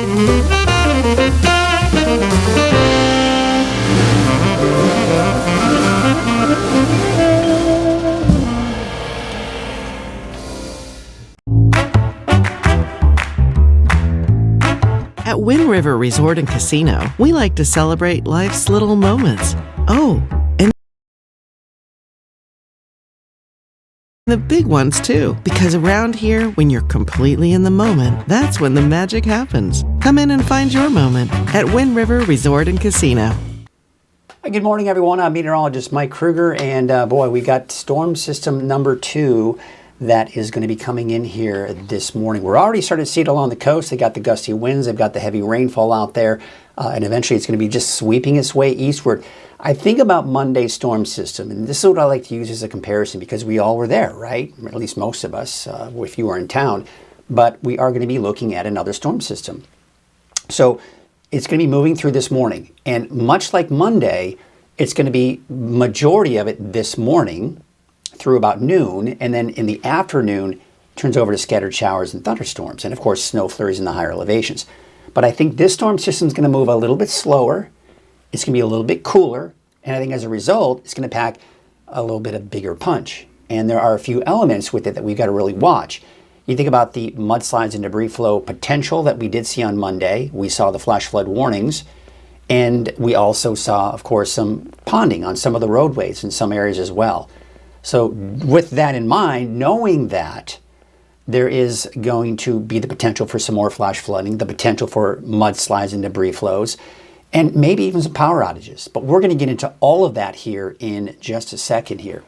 At Wind River Resort and Casino, we like to celebrate life's little moments. Oh, and the big ones too. Because around here, when you're completely in the moment, that's when the magic happens. Come in and find your moment at Wind River Resort and Casino. Good morning, everyone. I'm meteorologist Mike Krueger, and boy, we got storm system number 2 that is going to be coming in here this morning. We're already starting to see it along the coast. They got the gusty winds, they've got the heavy rainfall out there, and eventually it's going to be just sweeping its way eastward. I think about Monday's storm system, and this is what I like to use as a comparison because we all were there, right? At least most of us, if you were in town. But we are going to be looking at another storm system. So it's going to be moving through this morning, and much like Monday, it's going to be majority of it this morning through about noon, and then in the afternoon turns over to scattered showers and thunderstorms, and of course snow flurries in the higher elevations. But I think this storm system is going to move a little bit slower, it's going to be a little bit cooler, and I think as a result it's going to pack a little bit of bigger punch. And there are a few elements with it that we've got to really watch. You think about the mudslides and debris flow potential that we did see on Monday. We saw the flash flood warnings, and we also saw, of course, some ponding on some of the roadways in some areas as well. So with that in mind, knowing that there is going to be the potential for some more flash flooding, the potential for mudslides and debris flows, and maybe even some power outages. But we're going to get into all of that here in just a second here.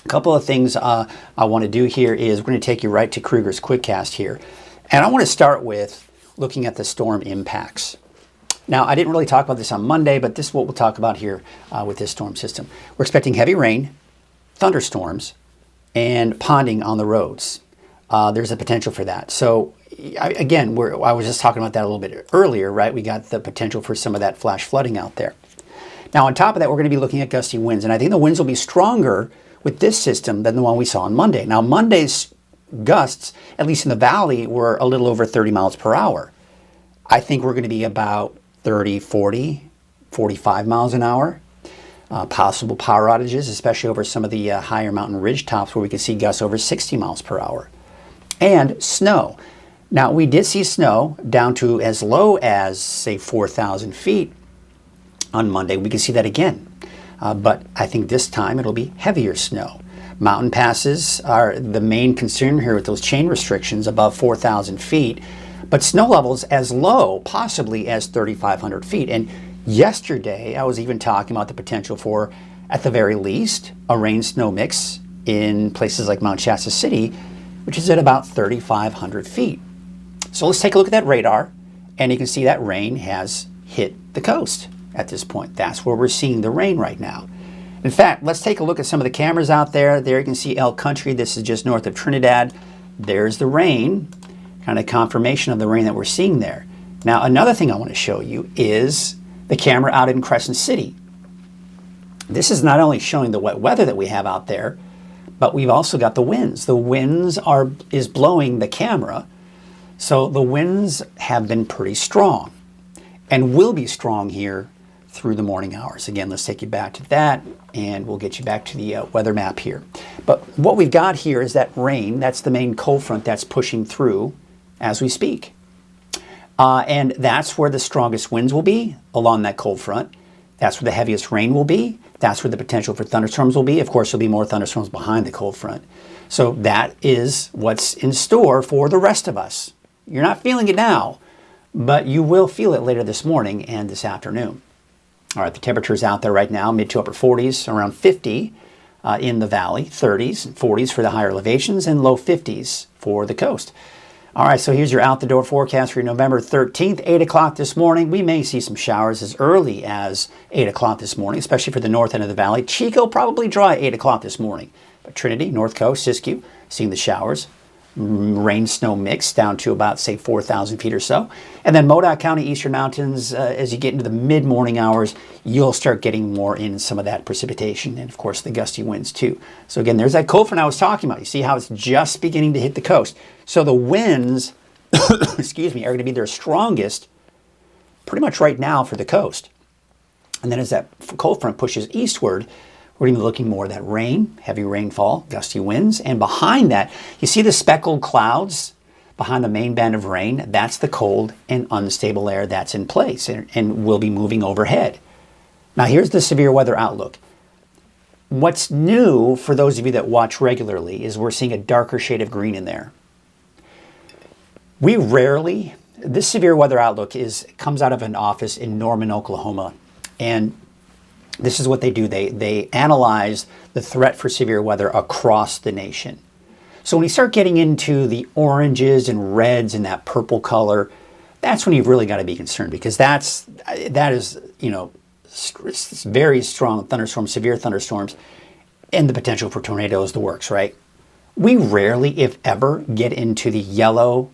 A couple of things I want to do here is we're going to take you right to Krueger's Quickcast here. And I want to start with looking at the storm impacts. Now, I didn't really talk about this on Monday, but this is what we'll talk about here with this storm system. We're expecting heavy rain, thunderstorms, and ponding on the roads. There's a potential for that. So again, I was just talking about that a little bit earlier, right? We got the potential for some of that flash flooding out there. Now, on top of that, we're going to be looking at gusty winds, and I think the winds will be stronger with this system than the one we saw on Monday. Now, Monday's gusts, at least in the valley, were a little over 30 miles per hour. I think we're going to be about 30, 40, 45 miles an hour. Possible power outages, especially over some of the higher mountain ridge tops where we could see gusts over 60 miles per hour. And snow. Now, we did see snow down to as low as, say, 4,000 feet on Monday. We can see that again. But I think this time it'll be heavier snow. Mountain passes are the main concern here with those chain restrictions above 4,000 feet. But snow levels as low, possibly as 3,500 feet. And yesterday, I was even talking about the potential for, at the very least, a rain-snow mix in places like Mount Shasta City, which is at about 3,500 feet. So let's take a look at that radar, and you can see that rain has hit the coast at this point. That's where we're seeing the rain right now. In fact, let's take a look at some of the cameras out there. There you can see Elk Country. This is just north of Trinidad. There's the rain, kind of confirmation of the rain that we're seeing there. Now, another thing I want to show you is the camera out in Crescent City. This is not only showing the wet weather that we have out there, but we've also got the winds. The winds is blowing the camera, so the winds have been pretty strong and will be strong here through the morning hours. Again, let's take you back to that, and we'll get you back to the weather map here. But what we've got here is that rain. That's the main cold front that's pushing through as we speak. And that's where the strongest winds will be along that cold front. That's where the heaviest rain will be. That's where the potential for thunderstorms will be. Of course, there'll be more thunderstorms behind the cold front. So that is what's in store for the rest of us. You're not feeling it now, but you will feel it later this morning and this afternoon. All right, the temperatures out there right now, mid to upper 40s, around 50 in the valley, 30s and 40s for the higher elevations, and low 50s for the coast. All right, so here's your out-the-door forecast for November 13th, 8 o'clock this morning. We may see some showers as early as 8 o'clock this morning, especially for the north end of the valley. Chico probably dry 8 o'clock this morning. But Trinity, North Coast, Siskiyou, seeing the showers. Rain-snow mix down to about, say, 4,000 feet or so. And then Modoc County, Eastern Mountains, as you get into the mid-morning hours, you'll start getting more in some of that precipitation and, of course, the gusty winds, too. So, again, there's that cold front I was talking about. You see how it's just beginning to hit the coast. So the winds excuse me, are going to be their strongest pretty much right now for the coast. And then as that cold front pushes eastward, we're going to be looking more at that rain, heavy rainfall, gusty winds. And behind that, you see the speckled clouds behind the main band of rain. That's the cold and unstable air that's in place and will be moving overhead. Now here's the severe weather outlook. What's new for those of you that watch regularly is we're seeing a darker shade of green in there. This severe weather outlook comes out of an office in Norman, Oklahoma. And this is what they do. They analyze the threat for severe weather across the nation. So when you start getting into the oranges and reds and that purple color, that's when you've really got to be concerned, because that is, very strong thunderstorms, severe thunderstorms, and the potential for tornadoes, the works, right? We rarely, if ever, get into the yellow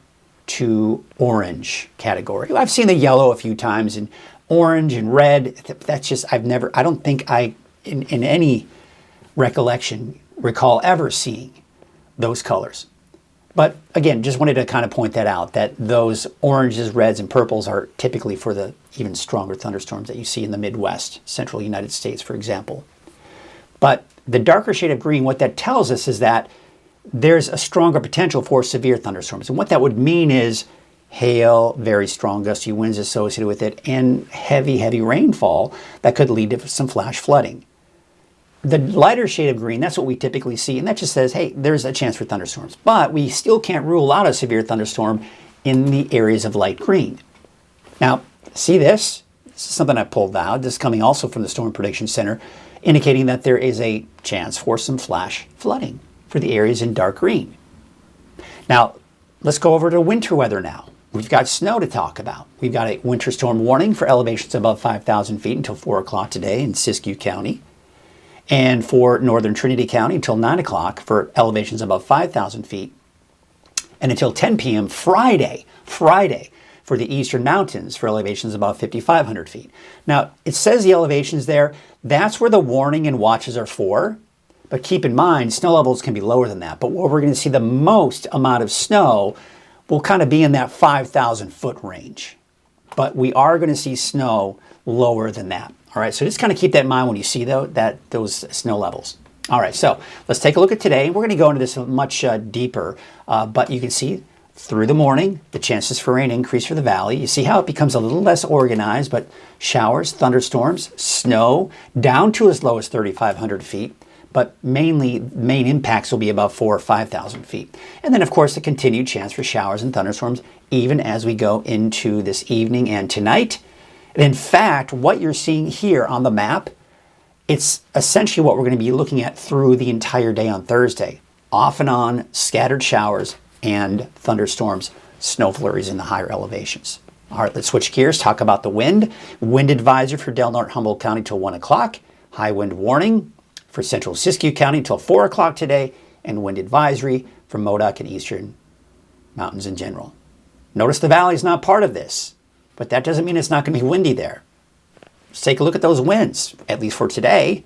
to orange category. I've seen the yellow a few times, and orange and red, that's just, I don't think in any recollection, recall ever seeing those colors. But again, just wanted to kind of point that out, that those oranges, reds, and purples are typically for the even stronger thunderstorms that you see in the Midwest, central United States, for example. But the darker shade of green, what that tells us is that there's a stronger potential for severe thunderstorms. And what that would mean is hail, very strong gusty winds associated with it, and heavy, heavy rainfall that could lead to some flash flooding. The lighter shade of green, that's what we typically see, and that just says, hey, there's a chance for thunderstorms. But we still can't rule out a severe thunderstorm in the areas of light green. Now, see this? This is something I pulled out. This is coming also from the Storm Prediction Center, indicating that there is a chance for some flash flooding for the areas in dark green. Now, let's go over to winter weather now. We've got snow to talk about. We've got a winter storm warning for elevations above 5,000 feet until 4 o'clock today in Siskiyou County, and for northern Trinity County until 9 o'clock for elevations above 5,000 feet, and until 10 p.m. Friday for the eastern mountains for elevations above 5,500 feet. Now, it says the elevations there, that's where the warning and watches are for, but keep in mind, snow levels can be lower than that. But where we're going to see the most amount of snow will kind of be in that 5,000 foot range. But we are going to see snow lower than that. All right, so just kind of keep that in mind when you see those snow levels. All right, so let's take a look at today. We're going to go into this much deeper, but you can see through the morning, the chances for rain increase for the valley. You see how it becomes a little less organized, but showers, thunderstorms, snow, down to as low as 3,500 feet, but main impacts will be above 4,000 or 5,000 feet. And then, of course, the continued chance for showers and thunderstorms even as we go into this evening and tonight. And in fact, what you're seeing here on the map, it's essentially what we're going to be looking at through the entire day on Thursday. Off and on, scattered showers and thunderstorms, snow flurries in the higher elevations. All right, let's switch gears, talk about the wind. Wind advisory for Del Norte, Humboldt County till 1 o'clock. High wind warning for central Siskiyou County until 4 o'clock today, and wind advisory for Modoc and eastern mountains in general. Notice the valley is not part of this, but that doesn't mean it's not going to be windy there. Let's take a look at those winds, at least for today.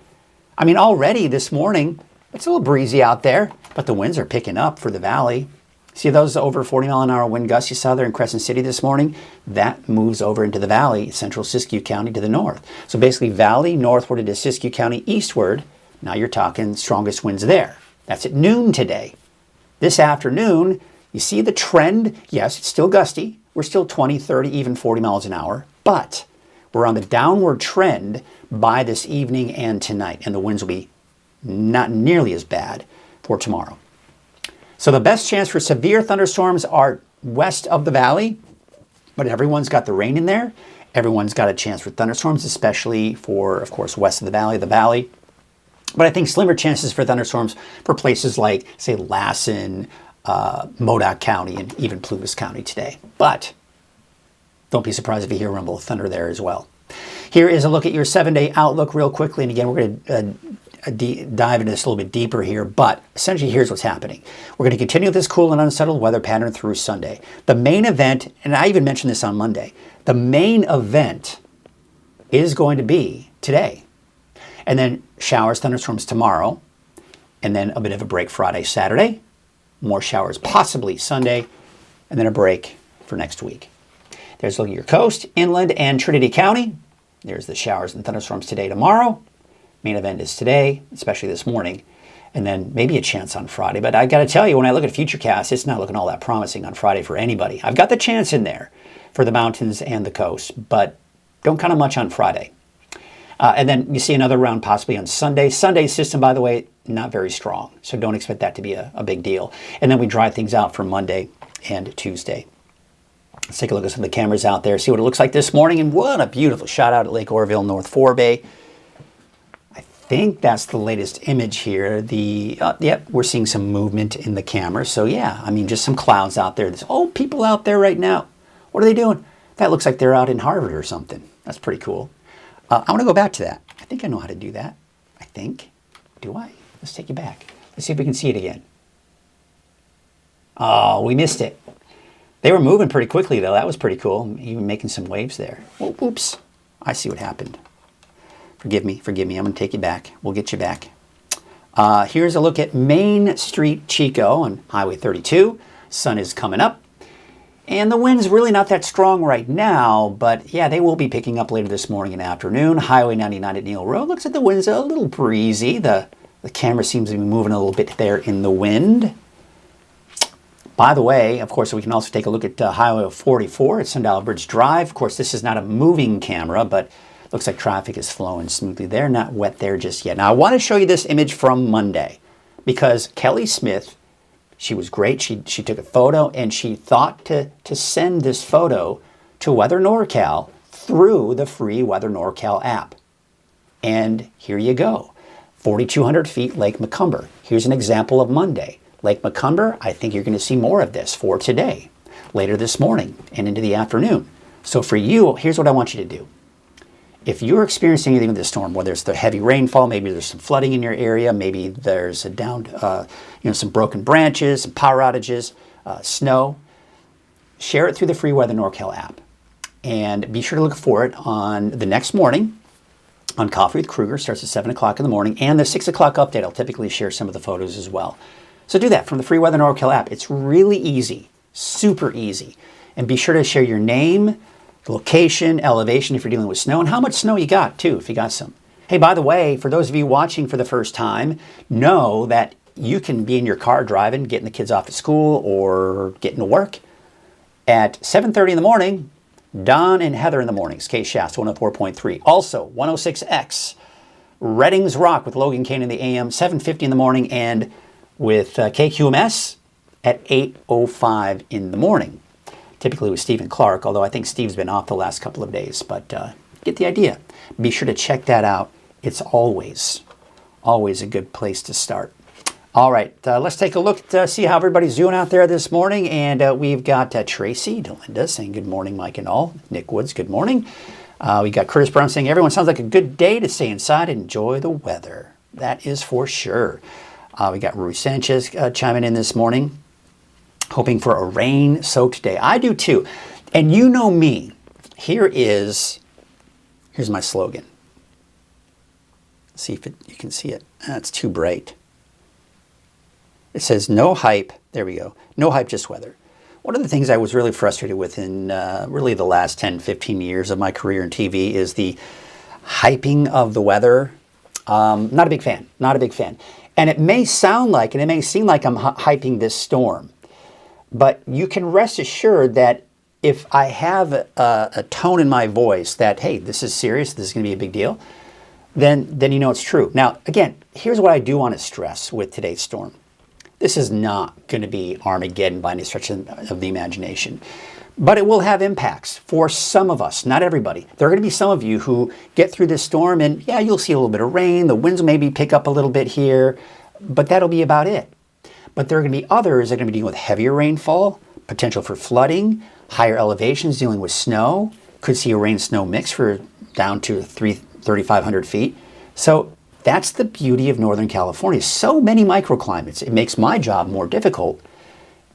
I mean, already this morning, it's a little breezy out there, but the winds are picking up for the valley. See those over 40 mile an hour wind gusts you saw there in Crescent City this morning? That moves over into the valley, central Siskiyou County to the north. So basically valley northward into Siskiyou County eastward. Now you're talking strongest winds there. That's at noon today. This afternoon, you see the trend. Yes, it's still gusty. We're still 20, 30, even 40 miles an hour, but we're on the downward trend by this evening and tonight, and the winds will be not nearly as bad for tomorrow. So the best chance for severe thunderstorms are west of the valley, but everyone's got the rain in there. Everyone's got a chance for thunderstorms, especially for, of course, west of the valley. But I think slimmer chances for thunderstorms for places like, say, Lassen, Modoc County, and even Plumas County today. But don't be surprised if you hear a rumble of thunder there as well. Here is a look at your 7-day outlook real quickly. And again, we're going to dive into this a little bit deeper here. But essentially, here's what's happening. We're going to continue this cool and unsettled weather pattern through Sunday. The main event, and I even mentioned this on Monday, the main event is going to be today. And then showers, thunderstorms tomorrow. And then a bit of a break Friday, Saturday. More showers possibly Sunday. And then a break for next week. There's a look at your coast, inland, and Trinity County. There's the showers and thunderstorms today, tomorrow. Main event is today, especially this morning. And then maybe a chance on Friday. But I got to tell you, when I look at Futurecast, it's not looking all that promising on Friday for anybody. I've got the chance in there for the mountains and the coast, but don't count on much on Friday. And then you see another round possibly on Sunday. Sunday's system, by the way, not very strong. So don't expect that to be a big deal. And then we dry things out for Monday and Tuesday. Let's take a look at some of the cameras out there, see what it looks like this morning. And what a beautiful shot out at Lake Oroville, North Forebay. I think that's the latest image here. Yep, we're seeing some movement in the camera. So yeah, I mean, just some clouds out there. There's people out there right now. What are they doing? That looks like they're out in Harvard or something. That's pretty cool. I want to go back to that. I think I know how to do that. I think. Do I? Let's take you back. Let's see if we can see it again. Oh, we missed it. They were moving pretty quickly, though. That was pretty cool. Even making some waves there. Oh, oops. I see what happened. Forgive me. Forgive me. I'm going to take you back. We'll get you back. Here's a look at Main Street, Chico on Highway 32. Sun is coming up. And the wind's really not that strong right now, but yeah, they will be picking up later this morning and afternoon. Highway 99 at Neal Road. Looks like the wind's a little breezy. The camera seems to be moving a little bit there in the wind. By the way, of course, we can also take a look at Highway 44 at Sundial Bridge Drive. Of course, this is not a moving camera, but looks like traffic is flowing smoothly there. Not wet there just yet. Now, I want to show you this image from Monday because Kelly Smith, she was great. She took a photo and she thought to send this photo to Weather NorCal through the free Weather NorCal app. And here you go. 4,200 feet, Lake Macomber. Here's an example of Monday. Lake Macomber, I think you're going to see more of this for today, later this morning and into the afternoon. So for you, here's what I want you to do. If you're experiencing anything with this storm, whether it's the heavy rainfall, maybe there's some flooding in your area, maybe there's some broken branches, some power outages, snow, share it through the free Weather NorCal app. And be sure to look for it on the next morning on Coffee with Krueger. Starts at 7 o'clock in the morning. And the 6 o'clock update, I'll typically share some of the photos as well. So do that from the free Weather NorCal app. It's really easy, super easy. And be sure to share your name, location, elevation if you're dealing with snow, and how much snow you got too, if you got some. Hey, by the way, for those of you watching for the first time, know that you can be in your car driving, getting the kids off to school or getting to work. At 7:30 in the morning, Don and Heather in the mornings, K Shafts 104.3. Also, 106X, Reddings Rock with Logan Kane in the AM, 7:50 in the morning, and with KQMS at 8:05 in the morning. Typically with Stephen Clark, although I think Steve's been off the last couple of days, but get the idea. Be sure to check that out. It's always a good place to start. All right, let's take a look to see how everybody's doing out there this morning. And we've got Tracy, Delinda saying good morning, Mike and all. Nick Woods, good morning. We got Curtis Brown saying everyone sounds like a good day to stay inside and enjoy the weather. That is for sure. We got Rui Sanchez chiming in this morning, hoping for a rain-soaked day. I do too. And you know me. Here's my slogan. See if you can see it. It's too bright. It says, no hype. There we go. No hype, just weather. One of the things I was really frustrated with in really the last 10, 15 years of my career in TV is the hyping of the weather. Not a big fan. Not a big fan. And it may sound like, and it may seem like I'm hyping this storm, but you can rest assured that if I have a tone in my voice that, hey, this is serious, this is going to be a big deal, then you know it's true. Now, again, here's what I do want to stress with today's storm. This is not going to be Armageddon by any stretch of the imagination, but it will have impacts for some of us, not everybody. There are going to be some of you who get through this storm and, yeah, you'll see a little bit of rain, the winds maybe pick up a little bit here, but that'll be about it. But there are going to be others that are going to be dealing with heavier rainfall, potential for flooding, higher elevations dealing with snow, could see a rain-snow mix for down to 3,500 feet. So that's the beauty of Northern California. So many microclimates. It makes my job more difficult,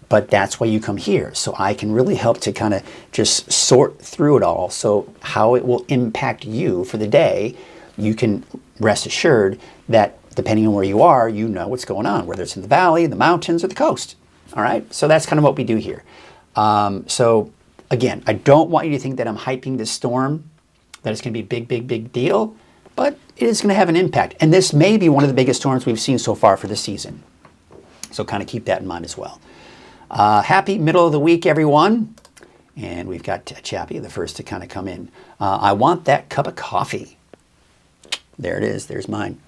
but that's why you come here. So I can really help to kind of just sort through it all. So how it will impact you for the day, you can rest assured that depending on where you are, you know what's going on, whether it's in the valley, the mountains, or the coast. All right? So that's kind of what we do here. So Again, I don't want you to think that I'm hyping this storm, that it's going to be a big, big, big deal, but it is going to have an impact. And this may be one of the biggest storms we've seen so far for the season. So kind of keep that in mind as well. Happy middle of the week, everyone. And we've got Chappie, the first to kind of come in. I want that cup of coffee. There it is. There's mine.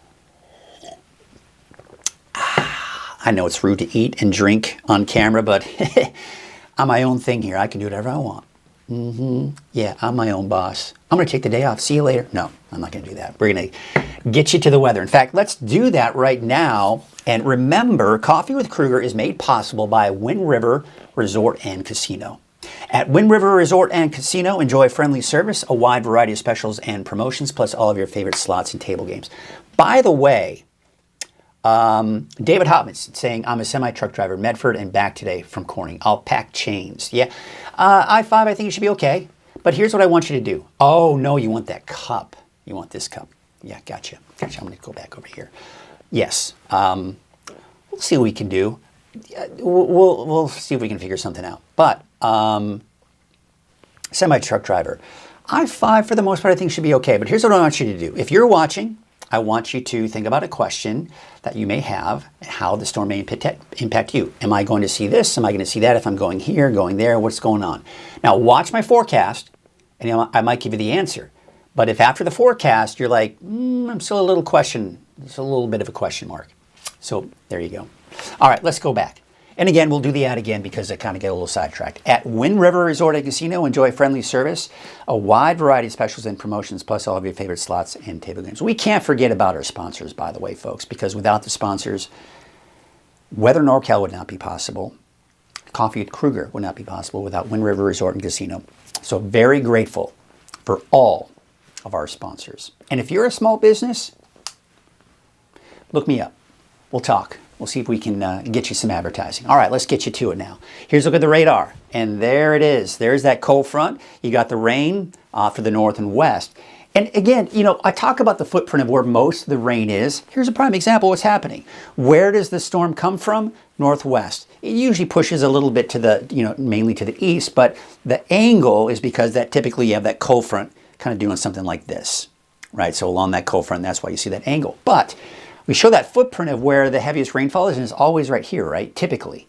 I know it's rude to eat and drink on camera, but I'm my own thing here. I can do whatever I want. Yeah, I'm my own boss. I'm going to take the day off. See you later. No, I'm not going to do that. We're going to get you to the weather. In fact, let's do that right now. And remember, Coffee with Krueger is made possible by Wind River Resort and Casino. At Wind River Resort and Casino, enjoy friendly service, a wide variety of specials and promotions, plus all of your favorite slots and table games. By the way, David Hopkins saying, I'm a semi-truck driver in Medford and back today from Corning. I'll pack chains. Yeah. I-5, I think it should be okay. But here's what I want you to do. Oh, no, you want that cup. You want this cup. Yeah, gotcha. Gotcha. I'm going to go back over here. Yes. We'll see what we can do. We'll see if we can figure something out. But semi-truck driver. I-5, for the most part, I think should be okay. But here's what I want you to do. If you're watching, I want you to think about a question that you may have and how the storm may impact you. Am I going to see this? Am I going to see that? If I'm going here, going there, what's going on? Now, watch my forecast, and I might give you the answer. But if after the forecast, you're like, I'm still a little question, it's a little bit of a question mark. So there you go. All right, let's go back. And again, we'll do the ad again because I kind of get a little sidetracked. At Wind River Resort and Casino, enjoy friendly service, a wide variety of specials and promotions, plus all of your favorite slots and table games. We can't forget about our sponsors, by the way, folks, because without the sponsors, Weather NorCal would not be possible. Coffee at Krueger would not be possible without Wind River Resort and Casino. So very grateful for all of our sponsors. And if you're a small business, look me up. We'll talk. We'll see if we can get you some advertising. All right, let's get you to it now. Here's a look at the radar. And there it is. There's that cold front. You got the rain off to the north and west. And again, you know, I talk about the footprint of where most of the rain is. Here's a prime example of what's happening. Where does the storm come from? Northwest. It usually pushes a little bit to the, you know, mainly to the east, but the angle is because that typically you have that cold front kind of doing something like this, right? So along that cold front, that's why you see that angle. But we show that footprint of where the heaviest rainfall is, and it's always right here, right? Typically.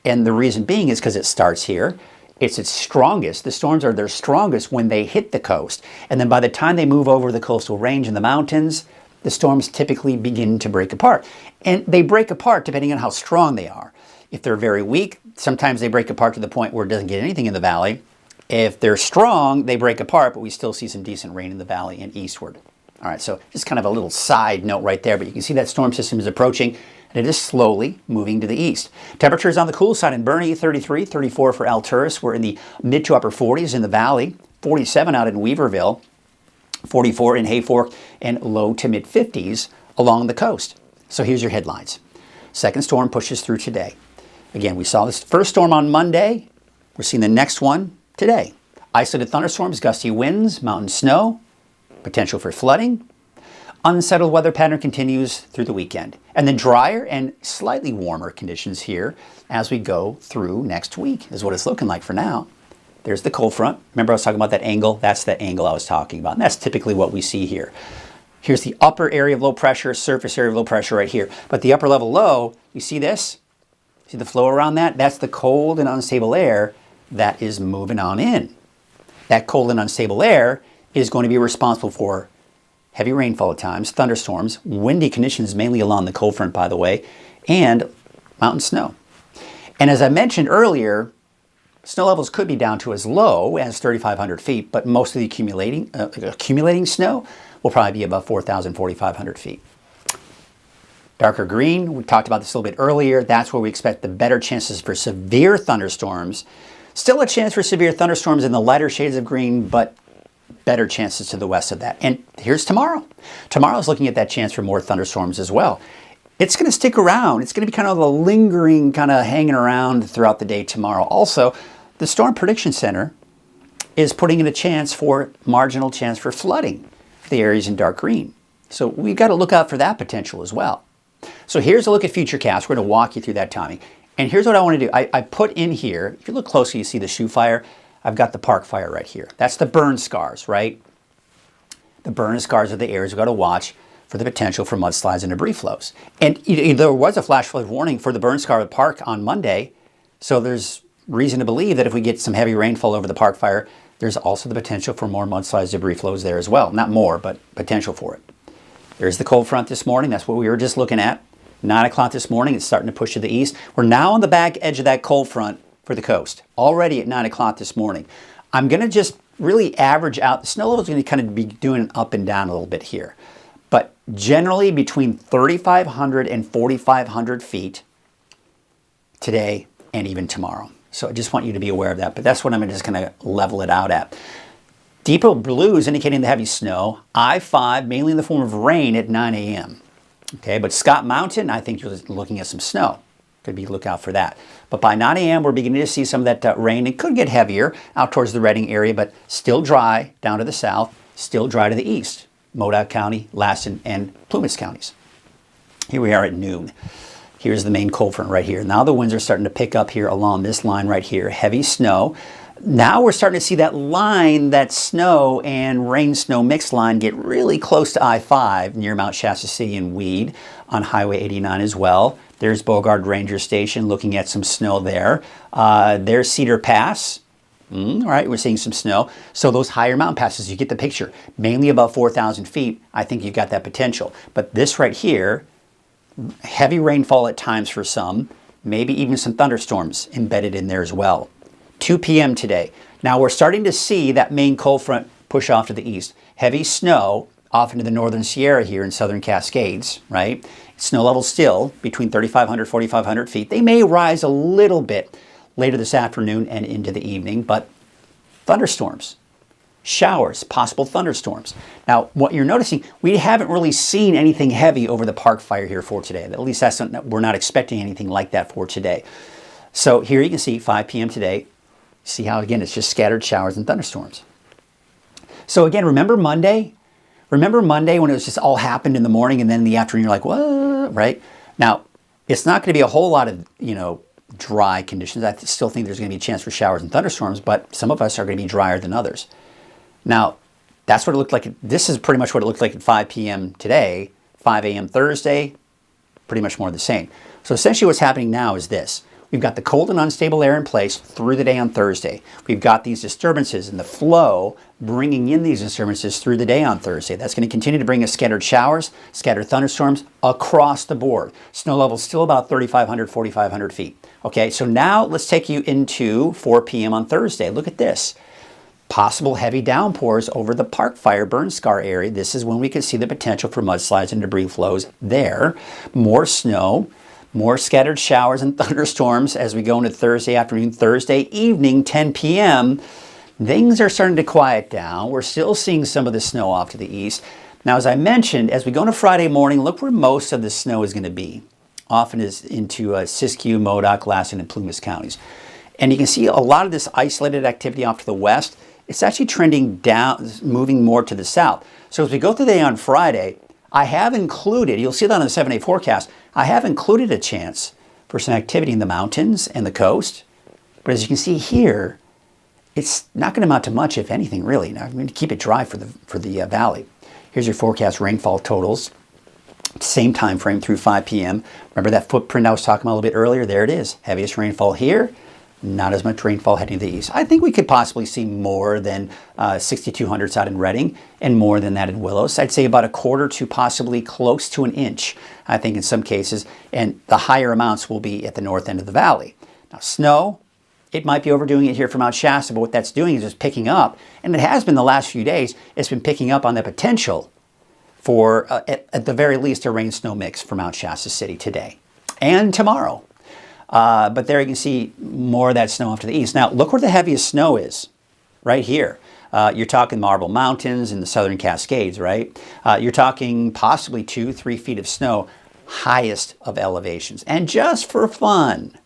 And the reason being is because it starts here. It's its strongest. The storms are their strongest when they hit the coast. And then by the time they move over the coastal range and the mountains, the storms typically begin to break apart. And they break apart depending on how strong they are. If they're very weak, sometimes they break apart to the point where it doesn't get anything in the valley. If they're strong, they break apart, but we still see some decent rain in the valley and eastward. All right, so just kind of a little side note right there, but you can see that storm system is approaching, and it is slowly moving to the east. Temperatures on the cool side in Bernie, 33, 34 for Alturas. We're in the mid to upper 40s in the valley, 47 out in Weaverville, 44 in Hayfork, and low to mid 50s along the coast. So here's your headlines. Second storm pushes through today. Again, we saw this first storm on Monday. We're seeing the next one today. Isolated thunderstorms, gusty winds, mountain snow, potential for flooding. Unsettled weather pattern continues through the weekend. And then drier and slightly warmer conditions here as we go through next week is what it's looking like for now. There's the cold front. Remember I was talking about that angle? That's the angle I was talking about. And that's typically what we see here. Here's the upper area of low pressure, surface area of low pressure right here. But the upper level low, you see this? See the flow around that? That's the cold and unstable air that is moving on in. That cold and unstable air is going to be responsible for heavy rainfall at times, thunderstorms, windy conditions mainly along the cold front, by the way, and mountain snow. And as I mentioned earlier, snow levels could be down to as low as 3,500 feet, but most of the accumulating snow will probably be above 4,000, 4,500 feet. Darker green, we talked about this a little bit earlier. That's where we expect the better chances for severe thunderstorms. Still a chance for severe thunderstorms in the lighter shades of green, but better chances to the west of that. And here's tomorrow. Tomorrow's looking at that chance for more thunderstorms as well. It's going to stick around. It's going to be kind of a lingering, kind of hanging around throughout the day tomorrow. Also, the Storm Prediction Center is putting in a marginal chance for flooding for the areas in dark green. So we've got to look out for that potential as well. So here's a look at Futurecast. We're going to walk you through that timing. And here's what I want to do. I put in here, if you look closely, you see the shoe fire. I've got the park fire right here. That's the burn scars, right? The burn scars are the areas we've got to watch for the potential for mudslides and debris flows. And there was a flash flood warning for the burn scar park on Monday, so there's reason to believe that if we get some heavy rainfall over the park fire, there's also the potential for more mudslides, debris flows there as well. Not more, but potential for it. There's the cold front this morning. That's what we were just looking at. 9 o'clock this morning, it's starting to push to the east. We're now on the back edge of that cold front for the coast, already at 9 o'clock this morning. I'm going to just really average out. The snow level is going to kind of be doing up and down a little bit here. But generally between 3,500 and 4,500 feet today and even tomorrow. So I just want you to be aware of that. But that's what I'm just going to level it out at. Deeper blues indicating the heavy snow. I-5 mainly in the form of rain at 9 a.m. Okay, but Scott Mountain, I think you're looking at some snow. Could be look out for that. But by 9 a.m., we're beginning to see some of that rain. It could get heavier out towards the Redding area, but still dry down to the south, still dry to the east. Modoc County, Lassen, and Plumas counties. Here we are at noon. Here's the main cold front right here. Now the winds are starting to pick up here along this line right here. Heavy snow. Now we're starting to see that line, that snow and rain-snow mixed line get really close to I-5 near Mount Shasta City and Weed on Highway 89 as well. There's Bogard Ranger Station looking at some snow there. There's Cedar Pass. All right, we're seeing some snow. So those higher mountain passes, you get the picture. Mainly above 4,000 feet, I think you've got that potential. But this right here, heavy rainfall at times for some, maybe even some thunderstorms embedded in there as well. 2 p.m. today. Now we're starting to see that main cold front push off to the east. Heavy snow off into the northern Sierra here in southern Cascades, right? Snow levels still between 3,500, 4,500 feet. They may rise a little bit later this afternoon and into the evening, but thunderstorms, showers, possible thunderstorms. Now, what you're noticing, we haven't really seen anything heavy over the park fire here for today. At least we're not expecting anything like that for today. So here you can see 5 p.m. today. See how, again, it's just scattered showers and thunderstorms. So again, remember Monday? Remember Monday when it was just all happened in the morning and then in the afternoon you're like, what, right? Now, it's not going to be a whole lot of, dry conditions. I still think there's going to be a chance for showers and thunderstorms, but some of us are going to be drier than others. Now, that's what it looked like. This is pretty much what it looked like at 5 p.m. today, 5 a.m. Thursday, pretty much more the same. So essentially what's happening now is this. We've got the cold and unstable air in place through the day on Thursday. We've got these disturbances and the flow bringing in these disturbances through the day on Thursday. That's going to continue to bring us scattered showers, scattered thunderstorms across the board. Snow levels still about 3,500, 4,500 feet. Okay, so now let's take you into 4 p.m. on Thursday. Look at this. Possible heavy downpours over the park fire burn scar area. This is when we can see the potential for mudslides and debris flows there. More snow. More scattered showers and thunderstorms as we go into Thursday afternoon, Thursday evening, 10 p.m. Things are starting to quiet down. We're still seeing some of the snow off to the east. Now, as I mentioned, as we go into Friday morning, look where most of the snow is going to be. Often is into Siskiyou, Modoc, Lassen, and Plumas counties. And you can see a lot of this isolated activity off to the west. It's actually trending down, moving more to the south. So as we go through the day on Friday, I have included, you'll see that on the 7-day forecast, I have included a chance for some activity in the mountains and the coast. But as you can see here, it's not going to amount to much, if anything, really. Now, I'm going to keep it dry for the valley. Here's your forecast rainfall totals. Same time frame through 5 p.m. Remember that footprint I was talking about a little bit earlier? There it is. Heaviest rainfall here. Not as much rainfall heading to the east. I think we could possibly see more than 6,200 out in Redding and more than that in Willows. I'd say about a quarter to possibly close to an inch, I think in some cases. And the higher amounts will be at the north end of the valley. Now snow, it might be overdoing it here for Mount Shasta, but what that's doing is just picking up. And it has been the last few days. It's been picking up on the potential for, at the very least, a rain-snow mix for Mount Shasta City today and tomorrow. But there you can see more of that snow off to the east. Now, look where the heaviest snow is, right here. You're talking Marble Mountains and the southern Cascades, right? You're talking possibly 2-3 feet of snow, highest of elevations. And just for fun,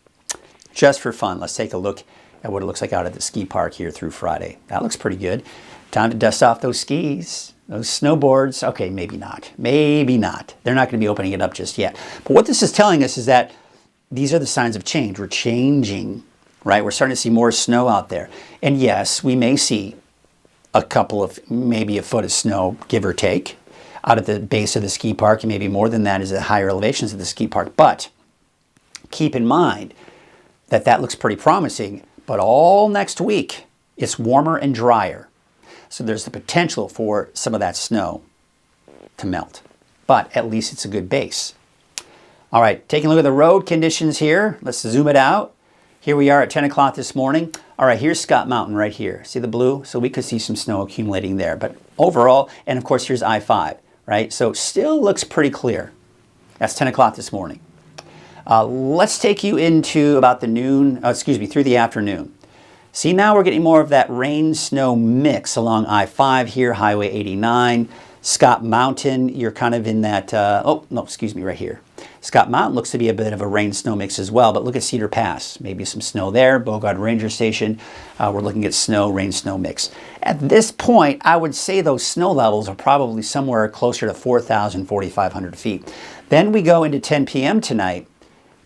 let's take a look at what it looks like out at the ski park here through Friday. That looks pretty good. Time to dust off those skis, those snowboards. Okay, maybe not. Maybe not. They're not going to be opening it up just yet. But what this is telling us is that these are the signs of change. We're changing right? We're starting to see more snow out there. And yes, we may see a couple of, maybe a foot of snow, give or take, out at the base of the ski park, and maybe more than that is at higher elevations of the ski park. But keep in mind that that looks pretty promising, but all next week it's warmer and drier. So there's the potential for some of that snow to melt, but at least it's a good base. All right, taking a look at the road conditions here. Let's zoom it out. Here we are at 10 o'clock this morning. All right, here's Scott Mountain right here. See the blue? So we could see some snow accumulating there. But overall, and of course, here's I-5, right? So still looks pretty clear. That's 10 o'clock this morning. Let's take you into about the noon, through the afternoon. See, now we're getting more of that rain-snow mix along I-5 here, Highway 89. Scott Mountain, you're kind of in that, right here. Scott Mountain looks to be a bit of a rain-snow mix as well, but look at Cedar Pass. Maybe some snow there. Bogard Ranger Station, we're looking at snow, rain-snow mix. At this point, I would say those snow levels are probably somewhere closer to 4,000, 4,500 feet. Then we go into 10 p.m. tonight,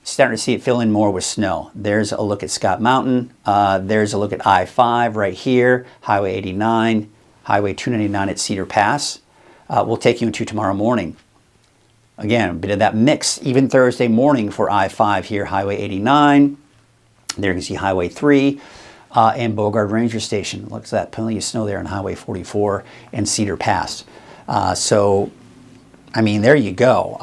starting to see it fill in more with snow. There's a look at Scott Mountain. There's a look at I-5 right here, Highway 89, Highway 299 at Cedar Pass. We'll take you into tomorrow morning. Again, a bit of that mix, even Thursday morning for I-5 here, Highway 89. There you can see Highway 3 and Bogard Ranger Station. Look at that, plenty of snow there on Highway 44 and Cedar Pass. So, I mean, there you go.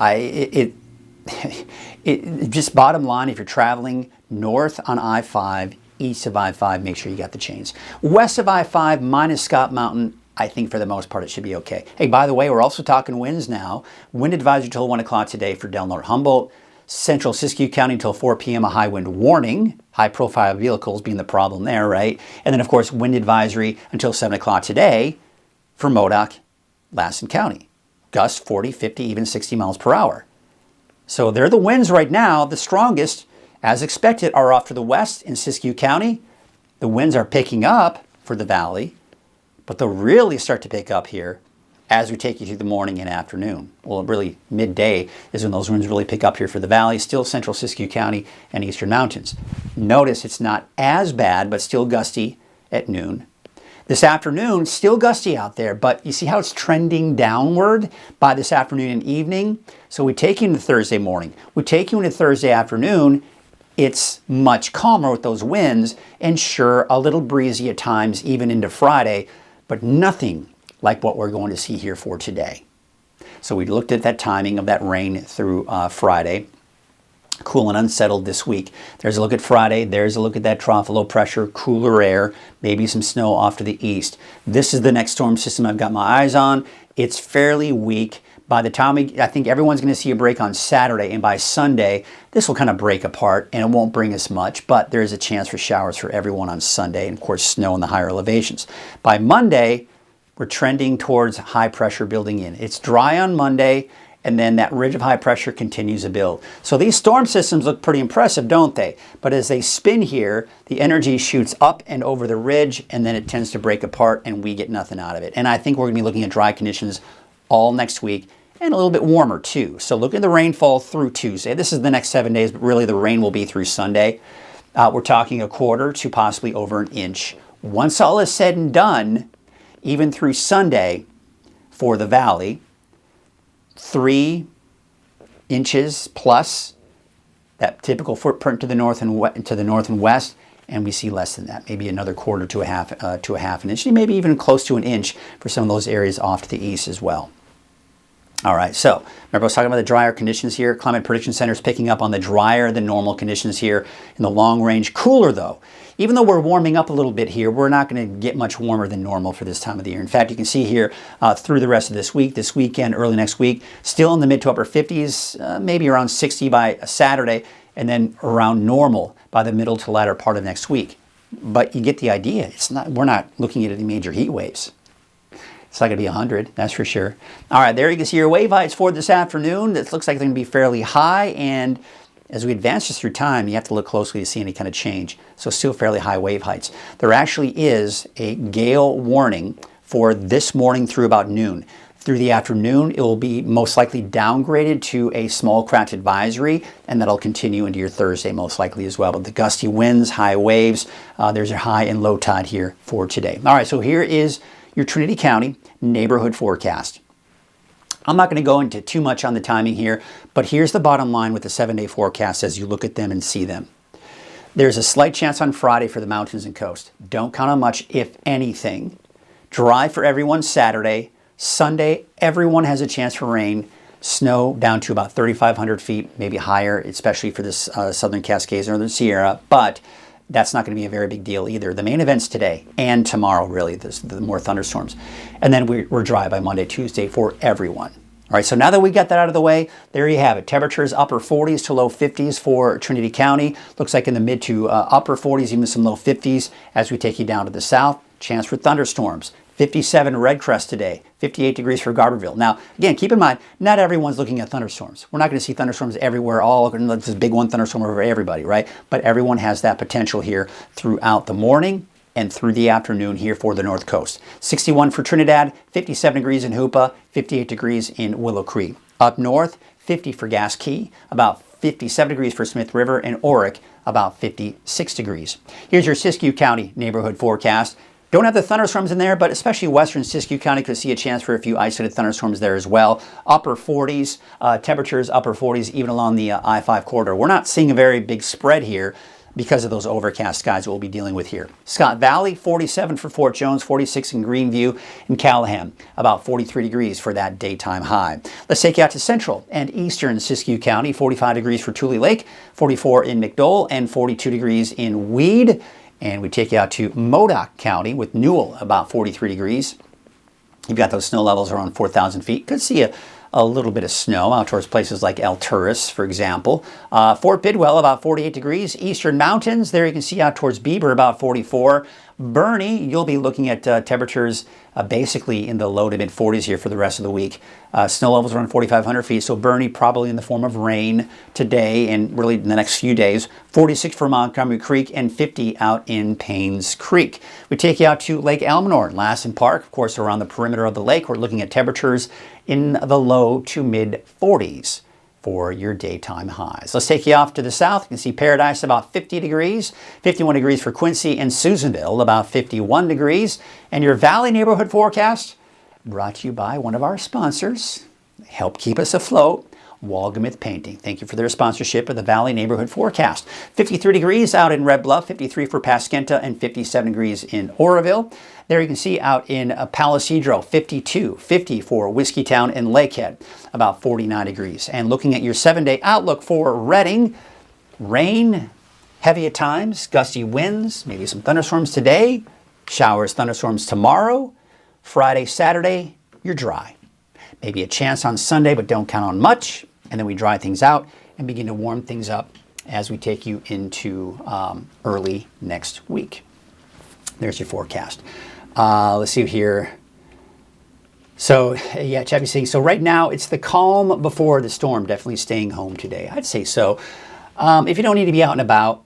Just bottom line, if you're traveling north on I-5, east of I-5, make sure you got the chains. West of I-5 minus Scott Mountain, I think for the most part it should be okay. Hey, by the way, we're also talking winds now. Wind advisory till 1 o'clock today for Del Norte Humboldt. Central Siskiyou County until 4 p.m. a high wind warning. High profile vehicles being the problem there, right? And then, of course, wind advisory until 7 o'clock today for Modoc, Lassen County. Gusts 40, 50, even 60 miles per hour. So they're the winds right now. The strongest, as expected, are off to the west in Siskiyou County. The winds are picking up for the valley, but they'll really start to pick up here as we take you through the morning and afternoon. Well, really midday is when those winds really pick up here for the valley, still central Siskiyou County and eastern mountains. Notice it's not as bad, but still gusty at noon. This afternoon, still gusty out there, but you see how it's trending downward by this afternoon and evening? So we take you into Thursday morning. We take you into Thursday afternoon. It's much calmer with those winds, and sure, a little breezy at times, even into Friday, but nothing like what we're going to see here for today. So we looked at that timing of that rain through Friday. Cool and unsettled this week. There's a look at Friday. There's a look at that trough of low pressure, cooler air, maybe some snow off to the east. This is the next storm system I've got my eyes on. It's fairly weak. By the time I think everyone's going to see a break on Saturday, and by Sunday, this will kind of break apart and it won't bring us much, but there's a chance for showers for everyone on Sunday, and of course snow in the higher elevations. By Monday, we're trending towards high pressure building in. It's dry on Monday, and then that ridge of high pressure continues to build. So these storm systems look pretty impressive, don't they? But as they spin here, the energy shoots up and over the ridge, and then it tends to break apart and we get nothing out of it. And I think we're gonna be looking at dry conditions all next week, and a little bit warmer too. So look at the rainfall through Tuesday. This is the next 7 days, but really the rain will be through Sunday. We're talking a quarter to possibly over an inch. Once all is said and done, even through Sunday for the valley, 3 inches plus, that typical footprint to the north and west, and we see less than that, maybe another quarter to a half an inch, maybe even close to an inch for some of those areas off to the east as well. All right, so remember I was talking about the drier conditions here. Climate Prediction Center is picking up on the drier than normal conditions here in the long range. Cooler though. Even though we're warming up a little bit here, we're not going to get much warmer than normal for this time of the year. In fact, you can see here through the rest of this week, this weekend, early next week, still in the mid to upper 50s, maybe around 60 by Saturday, and then around normal by the middle to latter part of next week. But you get the idea. We're not looking at any major heat waves. It's not going to be 100, that's for sure. All right, there you can see your wave heights for this afternoon. It looks like they're going to be fairly high, and as we advance this through time, you have to look closely to see any kind of change. So still fairly high wave heights. There actually is a gale warning for this morning through about noon. Through the afternoon, it will be most likely downgraded to a small craft advisory, and that'll continue into your Thursday most likely as well. But the gusty winds, high waves, there's your high and low tide here for today. All right, so here is your Trinity County neighborhood forecast. I'm not going to go into too much on the timing here, but here's the bottom line with the 7-day forecast as you look at them and see them. There's a slight chance on Friday for the mountains and coast. Don't count on much, if anything. Dry for everyone Saturday. Sunday, everyone has a chance for rain. Snow down to about 3,500 feet, maybe higher, especially for this Southern Cascades, Northern Sierra. But that's not going to be a very big deal either. The main event's today and tomorrow, really, the more thunderstorms. And then we're dry by Monday, Tuesday for everyone. All right, so now that we got that out of the way, there you have it. Temperatures upper 40s to low 50s for Trinity County. Looks like in the mid to upper 40s, even some low 50s as we take you down to the south. Chance for thunderstorms. 57 Red Crest today, 58 degrees for Garberville. Now, again, keep in mind, not everyone's looking at thunderstorms. We're not going to see thunderstorms everywhere, this big one thunderstorm over everybody, right? But everyone has that potential here throughout the morning and through the afternoon here for the North Coast. 61 for Trinidad, 57 degrees in Hoopa, 58 degrees in Willow Creek. Up north, 50 for Gas Key, about 57 degrees for Smith River, and Oric, about 56 degrees. Here's your Siskiyou County neighborhood forecast. Don't have the thunderstorms in there, but especially western Siskiyou County could see a chance for a few isolated thunderstorms there as well. Upper 40s, temperatures upper 40s, even along the I-5 corridor. We're not seeing a very big spread here because of those overcast skies that we'll be dealing with here. Scott Valley, 47 for Fort Jones, 46 in Greenview and Callahan, about 43 degrees for that daytime high. Let's take you out to central and eastern Siskiyou County, 45 degrees for Tule Lake, 44 in McDowell, and 42 degrees in Weed. And we take you out to Modoc County with Newell, about 43 degrees. You've got those snow levels around 4,000 feet. Could see a little bit of snow out towards places like El Turris, for example. Fort Bidwell, about 48 degrees. Eastern Mountains, there you can see out towards Beaver, about 44. Bernie, you'll be looking at temperatures basically in the low to mid 40s here for the rest of the week. Snow levels around 4,500 feet, so Bernie probably in the form of rain today and really in the next few days. 46 for Montgomery Creek and 50 out in Paynes Creek. We take you out to Lake Elminor, Lassen Park, of course, around the perimeter of the lake. We're looking at temperatures in the low to mid 40s. For your daytime highs. Let's take you off to the south. You can see Paradise about 50 degrees, 51 degrees for Quincy and Susanville, about 51 degrees. And your Valley neighborhood forecast brought to you by one of our sponsors. Help keep us afloat, Walgamith Painting. Thank you for their sponsorship of the Valley neighborhood forecast. 53 degrees out in Red Bluff, 53 for Pasquenta, and 57 degrees in Oroville. There you can see out in Palisadro, 52, 50 for Whiskeytown and Lakehead, about 49 degrees. And looking at your 7-day outlook for Redding, rain, heavy at times, gusty winds, maybe some thunderstorms today, showers, thunderstorms tomorrow. Friday, Saturday, you're dry. Maybe a chance on Sunday, but don't count on much. And then we dry things out and begin to warm things up as we take you into early next week. There's your forecast. Let's see here. So, yeah, Chappie's saying, so right now it's the calm before the storm. Definitely staying home today. I'd say so. If you don't need to be out and about,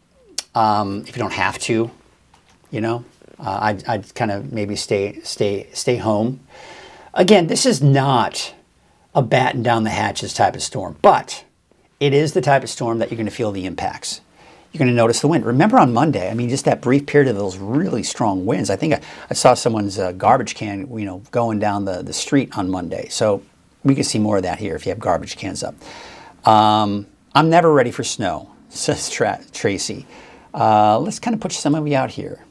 if you don't have to, you know, I'd kind of maybe stay home. Again, this is not a batten down the hatches type of storm, but it is the type of storm that you're going to feel the impacts. You're going to notice the wind. Remember on Monday, I mean, just that brief period of those really strong winds. I think I saw someone's garbage can, you know, going down the street on Monday. So we can see more of that here if you have garbage cans up. I'm never ready for snow, says Tracy. Let's kind of put some of you out here.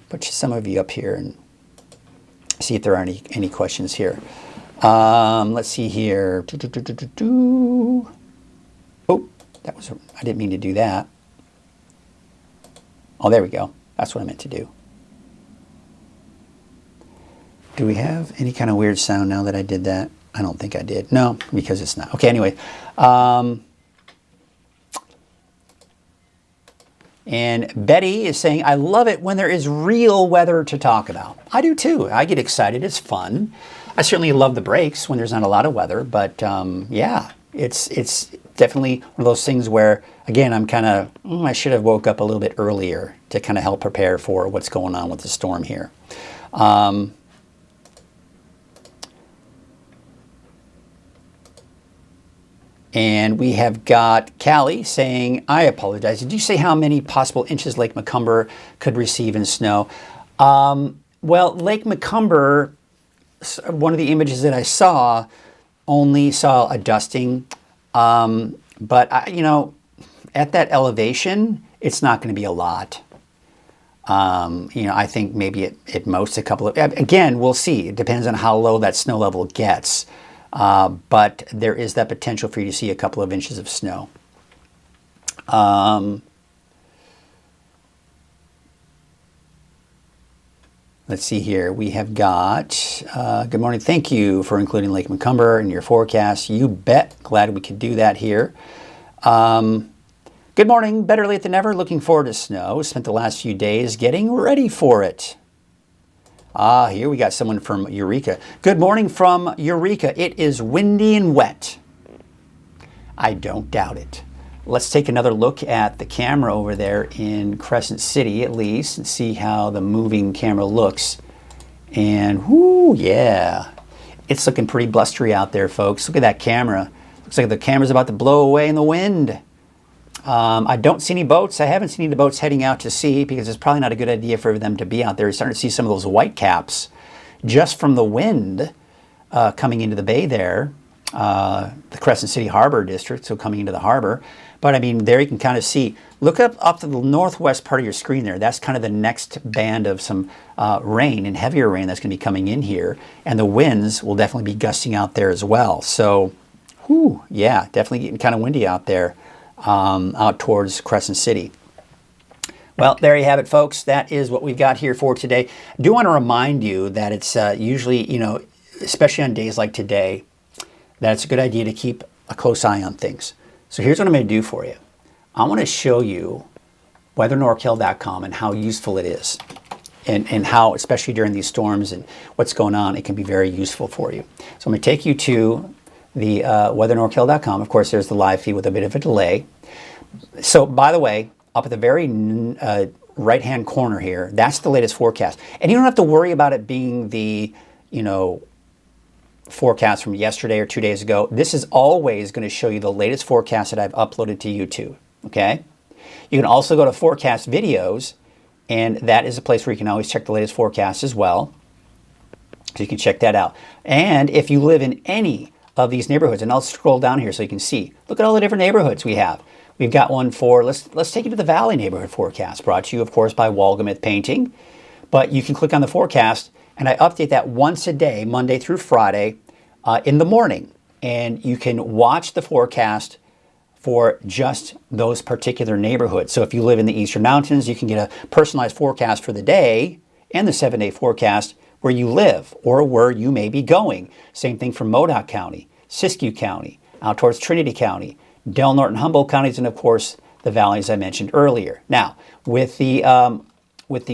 Put some of you up here and see if there are any questions here. Let's see here. Oh, I didn't mean to do that. Oh, there we go. That's what I meant to do. Do we have any kind of weird sound now that I did that? I don't think I did. No, because it's not. Okay, anyway. And Betty is saying, I love it when there is real weather to talk about. I do too. I get excited. It's fun. I certainly love the breaks when there's not a lot of weather. But yeah, it's definitely one of those things where, again, I'm kind of, I should have woke up a little bit earlier to kind of help prepare for what's going on with the storm here. And we have got Callie saying, I apologize. Did you say how many possible inches Lake Macomber could receive in snow? Well, Lake Macomber, one of the images that I saw, only saw a dusting. But, you know, at that elevation, it's not going to be a lot. You know, I think maybe at most a couple of, again, we'll see. It depends on how low that snow level gets. But there is that potential for you to see a couple of inches of snow. Let's see here. We have got, good morning. Thank you for including Lake Macomber in your forecast. You bet. Glad we could do that here. Good morning. Better late than never. Looking forward to snow. Spent the last few days getting ready for it. Here we got someone from Eureka. Good morning from Eureka. It is windy and wet. I don't doubt it. Let's take another look at the camera over there in Crescent City, at least, and see how the moving camera looks. And, whoo, yeah. It's looking pretty blustery out there, folks. Look at that camera. Looks like the camera's about to blow away in the wind. I don't see any boats. I haven't seen any boats heading out to sea because it's probably not a good idea for them to be out there. You're starting to see some of those white caps just from the wind coming into the bay there, the Crescent City Harbor District, so coming into the harbor. But I mean, there you can kind of see, look up to the northwest part of your screen there. That's kind of the next band of some rain and heavier rain that's going to be coming in here. And the winds will definitely be gusting out there as well. So, whew, yeah, definitely getting kind of windy out there. Out towards Crescent City. Well, there you have it, folks. That is what we've got here for today. I do want to remind you that it's usually, you know, especially on days like today, that it's a good idea to keep a close eye on things. So here's what I'm going to do for you. I want to show you weathernorcal.com and how useful it is, and how, especially during these storms and what's going on, it can be very useful for you. So I'm going to take you to the weathernorcal.com. Of course, there's the live feed with a bit of a delay. So, by the way, up at the very right-hand corner here, that's the latest forecast. And you don't have to worry about it being the, you know, forecast from yesterday or 2 days ago. This is always going to show you the latest forecast that I've uploaded to YouTube, okay? You can also go to forecast videos, and that is a place where you can always check the latest forecast as well. So you can check that out. And if you live in any of these neighborhoods, and I'll scroll down here so you can see. Look at all the different neighborhoods we have. We've got one for, let's take you to the Valley neighborhood forecast, brought to you, of course, by Walgamith Painting. But you can click on the forecast, and I update that once a day, Monday through Friday, in the morning. And you can watch the forecast for just those particular neighborhoods. So if you live in the Eastern Mountains, you can get a personalized forecast for the day and the 7-day forecast where you live or where you may be going. Same thing for Modoc County, Siskiyou County, out towards Trinity County, Del Norte and Humboldt counties, and of course the valleys I mentioned earlier. Now, with the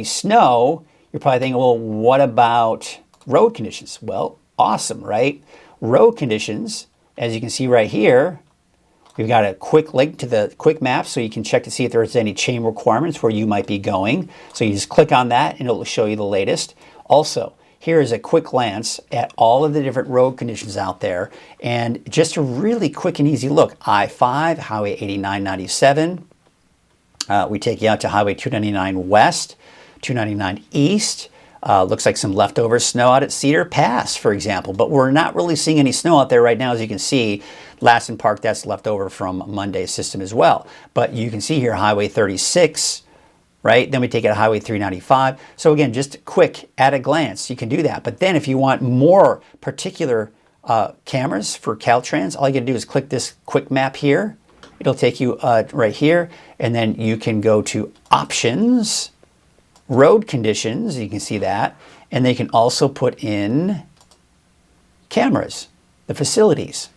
snow, you're probably thinking, well, what about road conditions? Well, awesome, right? Road conditions, as you can see right here, we've got a quick link to the quick map so you can check to see if there's any chain requirements where you might be going. So you just click on that and it'll show you the latest. Also, here is a quick glance at all of the different road conditions out there, and just a really quick and easy look. I-5, Highway 89, 97. We take you out to Highway 299 West, 299 East. Looks like some leftover snow out at Cedar Pass, for example, but we're not really seeing any snow out there right now. As you can see, Lassen Park, that's left over from Monday's system as well. But you can see here Highway 36, right? Then we take it to Highway 395. So again, just quick at a glance, you can do that. But then if you want more particular cameras for Caltrans, all you gotta do is click this quick map here. It'll take you right here, and then you can go to Options, Road Conditions, you can see that, and they can also put in cameras, the facilities.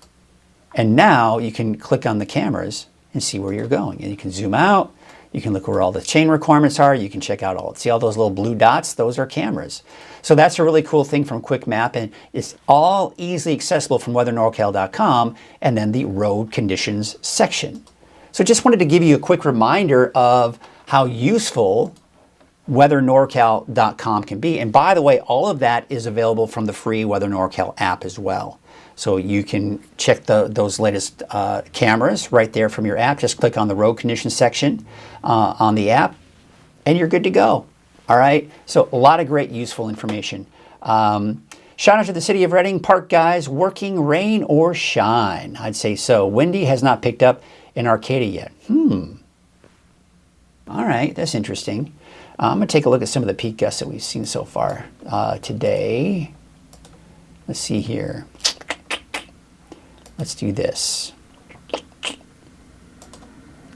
And now you can click on the cameras and see where you're going. And you can zoom out, you can look where all the chain requirements are, you can check out all, see all those little blue dots? Those are cameras. So that's a really cool thing from Quick Map, and it's all easily accessible from weathernorcal.com, and then the road conditions section. So just wanted to give you a quick reminder of how useful weathernorcal.com can be. And by the way, all of that is available from the free Weather NorCal app as well. So you can check those latest cameras right there from your app. Just click on the road conditions section on the app, and you're good to go. All right. So a lot of great useful information. Shout out to the City of Reading Park guys, working rain or shine. I'd say so. Windy has not picked up in Arcata yet. All right, that's interesting. I'm going to take a look at some of the peak gusts that we've seen so far today. Let's see here. Let's do this.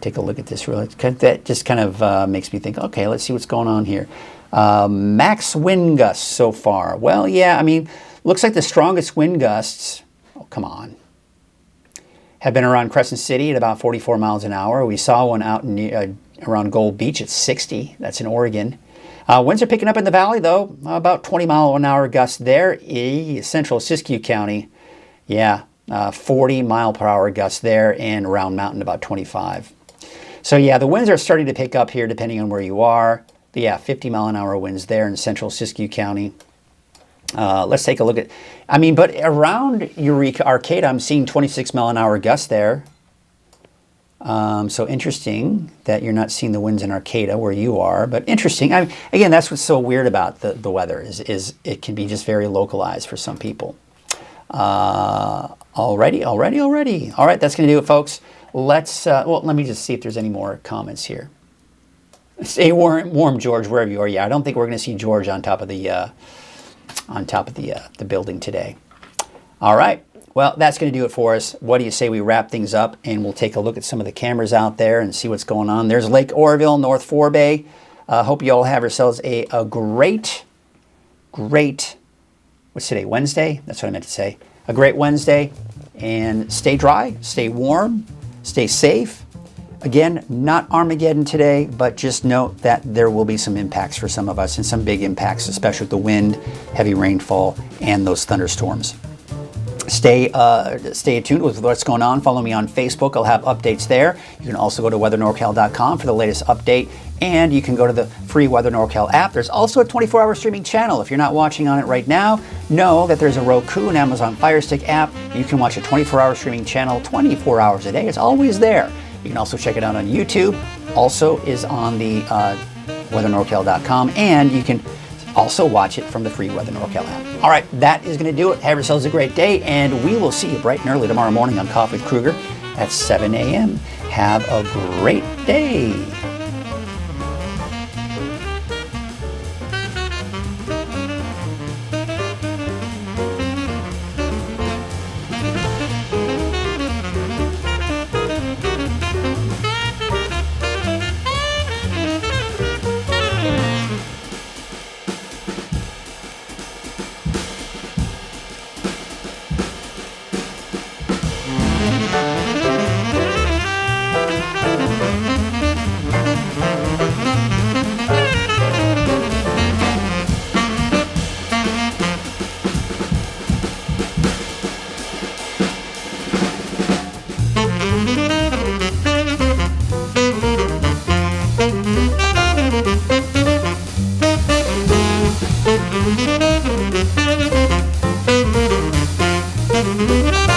Take a look at this. That just kind of makes me think, okay, let's see what's going on here. Max wind gusts so far. Well, yeah, I mean, looks like the strongest wind gusts, oh, come on, have been around Crescent City at about 44 miles an hour. We saw one out in, around Gold Beach at 60. That's in Oregon. Winds are picking up in the valley, though. About 20 mile an hour gusts there. Central Siskiyou County, yeah, 40 mile per hour gusts there, and Round Mountain about 25. So yeah, the winds are starting to pick up here depending on where you are. But yeah, 50 mile an hour winds there in Central Siskiyou County. Let's take a look at, I mean, but around Eureka, Arcata, I'm seeing 26 mile an hour gusts there. So interesting that you're not seeing the winds in Arcata where you are, but interesting. Again, that's what's so weird about the weather is it can be just very localized for some people. Alrighty. All right, that's going to do it, folks. Let's, well, let me just see if there's any more comments here. Stay warm, George, wherever you are. Yeah, I don't think we're going to see George on top of the building today. All right. Well, that's going to do it for us. What do you say we wrap things up and we'll take a look at some of the cameras out there and see what's going on. There's Lake Oroville, North Forebay. Hope you all have yourselves a great, what's today, Wednesday? That's what I meant to say. A great Wednesday. And stay dry, stay warm, stay safe. Again, not Armageddon today, but just note that there will be some impacts for some of us and some big impacts, especially with the wind, heavy rainfall, and those thunderstorms. Stay attuned with what's going on. Follow me on Facebook. I'll have updates there. You can also go to weathernorcal.com for the latest update, and you can go to the free Weather NorCal app. There's also a 24-hour streaming channel. If you're not watching on it right now, know that there's a Roku and Amazon Fire Stick app. You can watch a 24-hour streaming channel 24 hours a day. It's always there. You can also check it out on YouTube. Also is on the weathernorcal.com, and you can also watch it from the free Weather NorCal app. All right, that is going to do it. Have yourselves a great day, and we will see you bright and early tomorrow morning on Coffee with Krueger at 7 a.m. Have a great day. Thank you.